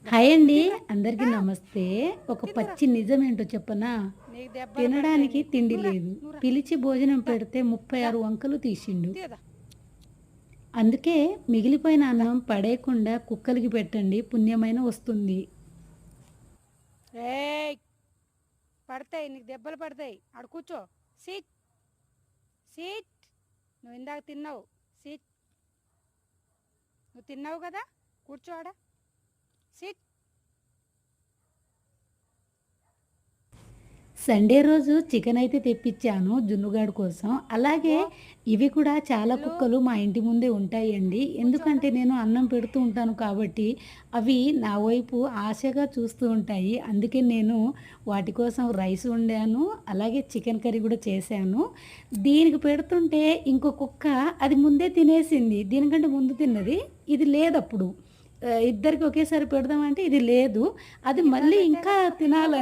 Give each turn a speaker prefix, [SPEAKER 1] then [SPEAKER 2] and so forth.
[SPEAKER 1] Hi అండి. అందరికీ నమస్తే. ఒక పచ్చి నిజమేంటో చెప్పనా?
[SPEAKER 2] నీకు దెబ్బలు పడతాయి
[SPEAKER 1] తినడానికి
[SPEAKER 2] నీకు.
[SPEAKER 1] తిండి
[SPEAKER 2] నువ్వురా
[SPEAKER 1] లేదు.
[SPEAKER 2] నువ్వురా
[SPEAKER 1] పిలిచి భోజనం
[SPEAKER 2] దా
[SPEAKER 1] పెడితే
[SPEAKER 2] దా
[SPEAKER 1] 36 వంకలు తీసిండు.
[SPEAKER 2] తీయదా
[SPEAKER 1] అందుకే మిగిలిపోయిన
[SPEAKER 2] దా
[SPEAKER 1] అన్నం పడేయకుండా కుక్కలకి పెట్టండి పుణ్యమైన వస్తుంది.
[SPEAKER 2] ఏయ్ పడతాయి నీకు దెబ్బలు పడతాయి ఆడ కూర్చో సీట్ సీట్ నువ్వు ఇందాక తిన్నావు సీట్ నువ్వు తిన్నావు కదా కూర్చో ఆడ సీట్
[SPEAKER 1] సండే రోజు చికెన్ అయితే తెప్పించాను జున్నుగాడు కోసం. అలాగే
[SPEAKER 2] ఇగో
[SPEAKER 1] ఇవి కూడా చాలా
[SPEAKER 2] వెళ్ళు
[SPEAKER 1] కుక్కలు మా ఇంటి ముందే ఉంటాయండి.
[SPEAKER 2] కూర్చో ఆడ
[SPEAKER 1] ఎందుకంటే నేను అన్నం పెడుతూ ఉంటాను కాబట్టి అవి నా వైపు ఆశగా చూస్తూ ఉంటాయి. అందుకే నేను వాటి కోసం రైస్ వండాను. అలాగే చికెన్ కర్రీ కూడా చేశాను. దీనికి పెడుతుంటే ఇంకో కుక్క అది ముందే తినేసింది. దీనికంటే ముందు తిన్నది. ఇది లేదప్పుడు. ఇద్దరికి ఒకేసారి పెడదామంటే ఇది లేదు. అది
[SPEAKER 2] ఎన్నిసార్లు
[SPEAKER 1] మళ్ళీ
[SPEAKER 2] పెట్టాను
[SPEAKER 1] ఇంకా
[SPEAKER 2] నువ్వు తిన్నావు
[SPEAKER 1] తినాలని